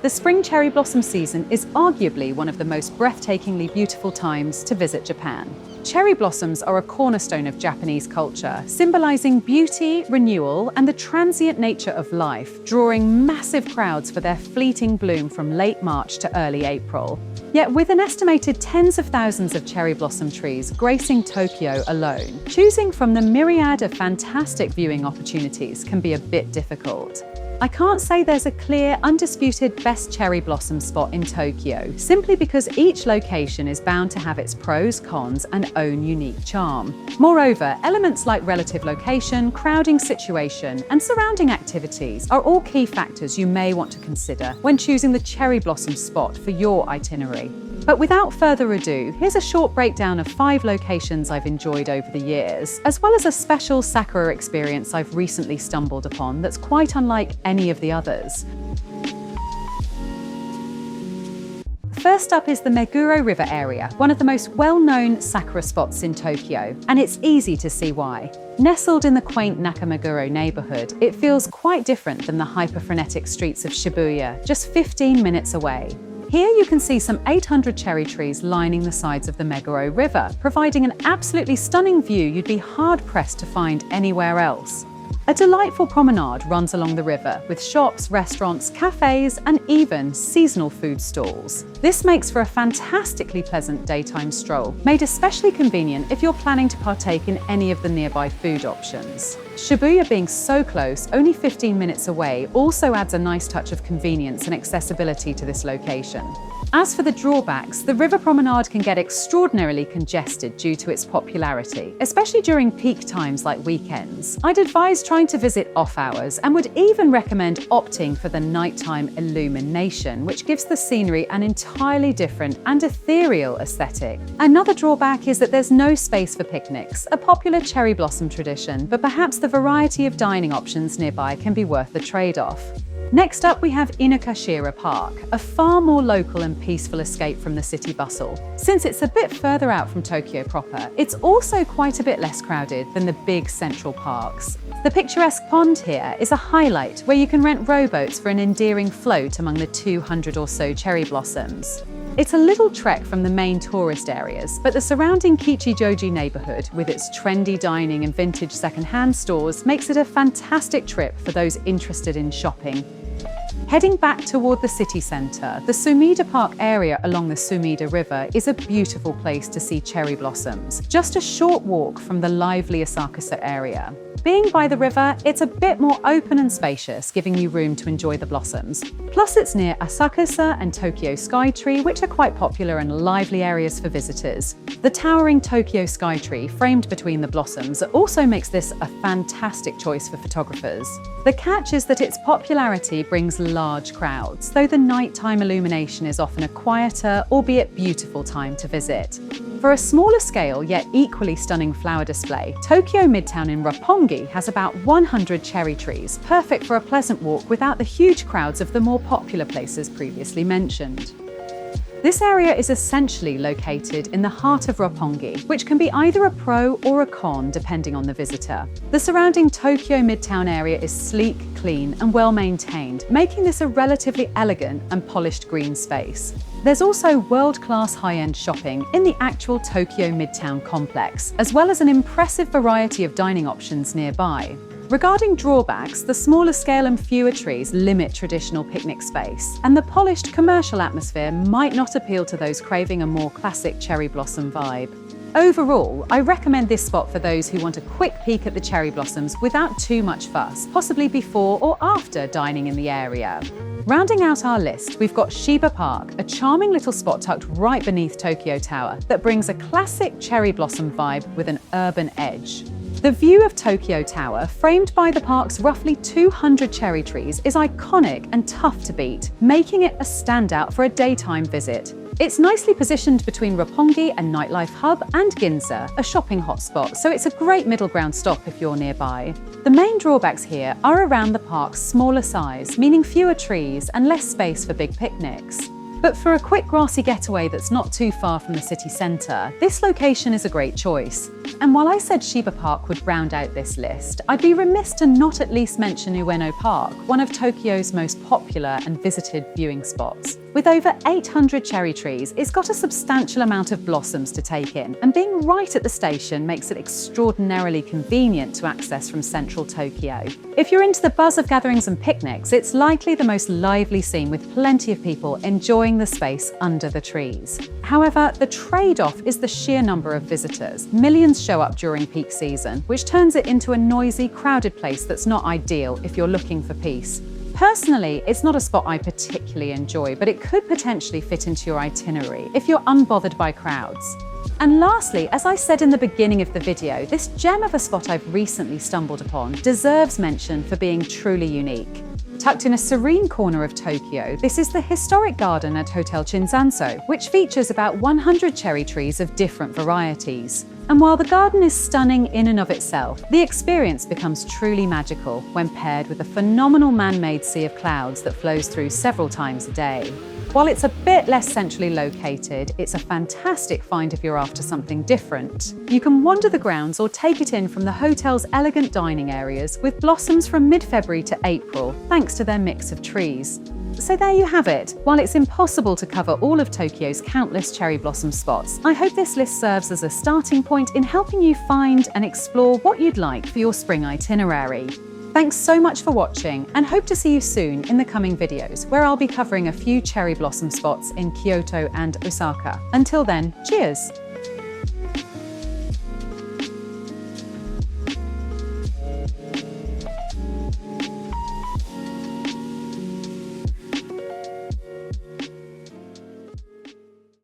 The spring cherry blossom season is arguably one of the most breathtakingly beautiful times to visit Japan. Cherry blossoms are a cornerstone of Japanese culture, symbolizing beauty, renewal, and the transient nature of life, drawing massive crowds for their fleeting bloom from late March to early April. Yet with an estimated tens of thousands of cherry blossom trees gracing Tokyo alone, choosing from the myriad of fantastic viewing opportunities can be a bit difficult. I can't say there's a clear, undisputed best cherry blossom spot in Tokyo, simply because each location is bound to have its pros, cons, and own unique charm. Moreover, elements like relative location, crowding situation, and surrounding activities are all key factors you may want to consider when choosing the cherry blossom spot for your itinerary. But without further ado, here's a short breakdown of 5 locations I've enjoyed over the years, as well as a special sakura experience I've recently stumbled upon that's quite unlike any of the others. First up is the Meguro River Area, one of the most well-known sakura spots in Tokyo, and it's easy to see why. Nestled in the quaint Nakameguro neighborhood, it feels quite different than the hyper-frenetic streets of Shibuya, just 15 minutes away. Here you can see some 800 cherry trees lining the sides of the Meguro River, providing an absolutely stunning view you'd be hard-pressed to find anywhere else. A delightful promenade runs along the river, with shops, restaurants, cafes, and even seasonal food stalls. This makes for a fantastically pleasant daytime stroll, made especially convenient if you're planning to partake in any of the nearby food options. Shibuya being so close, only 15 minutes away, also adds a nice touch of convenience and accessibility to this location. As for the drawbacks, the river promenade can get extraordinarily congested due to its popularity, especially during peak times like weekends. I'd advise trying to visit off hours and would even recommend opting for the nighttime illumination, which gives the scenery an entirely different and ethereal aesthetic. Another drawback is that there's no space for picnics, a popular cherry blossom tradition, but perhaps the variety of dining options nearby can be worth the trade-off. Next up, we have Inokashira Park, a far more local and peaceful escape from the city bustle. Since it's a bit further out from Tokyo proper, it's also quite a bit less crowded than the big central parks. The picturesque pond here is a highlight where you can rent rowboats for an endearing float among the 200 or so cherry blossoms. It's a little trek from the main tourist areas, but the surrounding Kichijoji neighborhood, with its trendy dining and vintage second-hand stores, makes it a fantastic trip for those interested in shopping. Heading back toward the city centre, the Sumida Park area along the Sumida River is a beautiful place to see cherry blossoms, just a short walk from the lively Asakusa area. Being by the river, it's a bit more open and spacious, giving you room to enjoy the blossoms. Plus, it's near Asakusa and Tokyo Skytree, which are quite popular and lively areas for visitors. The towering Tokyo Skytree, framed between the blossoms, also makes this a fantastic choice for photographers. The catch is that its popularity brings large crowds, though the nighttime illumination is often a quieter, albeit beautiful time to visit. For a smaller scale, yet equally stunning flower display, Tokyo Midtown in Roppongi has about 100 cherry trees, perfect for a pleasant walk without the huge crowds of the more popular places previously mentioned. This area is essentially located in the heart of Roppongi, which can be either a pro or a con depending on the visitor. The surrounding Tokyo Midtown area is sleek, clean, and well maintained, making this a relatively elegant and polished green space. There's also world-class high-end shopping in the actual Tokyo Midtown complex, as well as an impressive variety of dining options nearby. Regarding drawbacks, the smaller scale and fewer trees limit traditional picnic space, and the polished commercial atmosphere might not appeal to those craving a more classic cherry blossom vibe. Overall, I recommend this spot for those who want a quick peek at the cherry blossoms without too much fuss, possibly before or after dining in the area. Rounding out our list, we've got Shiba Park, a charming little spot tucked right beneath Tokyo Tower that brings a classic cherry blossom vibe with an urban edge. The view of Tokyo Tower, framed by the park's roughly 200 cherry trees, is iconic and tough to beat, making it a standout for a daytime visit. It's nicely positioned between Roppongi, a nightlife hub, and Ginza, a shopping hotspot, so it's a great middle ground stop if you're nearby. The main drawbacks here are around the park's smaller size, meaning fewer trees and less space for big picnics. But for a quick grassy getaway that's not too far from the city centre, this location is a great choice. And while I said Shiba Park would round out this list, I'd be remiss to not at least mention Ueno Park, one of Tokyo's most popular and visited viewing spots. With over 800 cherry trees, it's got a substantial amount of blossoms to take in, and being right at the station makes it extraordinarily convenient to access from central Tokyo. If you're into the buzz of gatherings and picnics, it's likely the most lively scene with plenty of people enjoying the space under the trees. However, the trade-off is the sheer number of visitors. Millions show up during peak season, which turns it into a noisy, crowded place that's not ideal if you're looking for peace. Personally, it's not a spot I particularly enjoy, but it could potentially fit into your itinerary if you're unbothered by crowds. And lastly, as I said in the beginning of the video, this gem of a spot I've recently stumbled upon deserves mention for being truly unique. Tucked in a serene corner of Tokyo, this is the historic garden at Hotel Chizanso, which features about 100 cherry trees of different varieties. And while the garden is stunning in and of itself, the experience becomes truly magical when paired with a phenomenal man-made sea of clouds that flows through several times a day. While it's a bit less centrally located, it's a fantastic find if you're after something different. You can wander the grounds or take it in from the hotel's elegant dining areas with blossoms from mid-February to April, thanks to their mix of trees. So there you have it. While it's impossible to cover all of Tokyo's countless cherry blossom spots, I hope this list serves as a starting point in helping you find and explore what you'd like for your spring itinerary. Thanks so much for watching, and hope to see you soon in the coming videos, where I'll be covering a few cherry blossom spots in Kyoto and Osaka. Until then, cheers!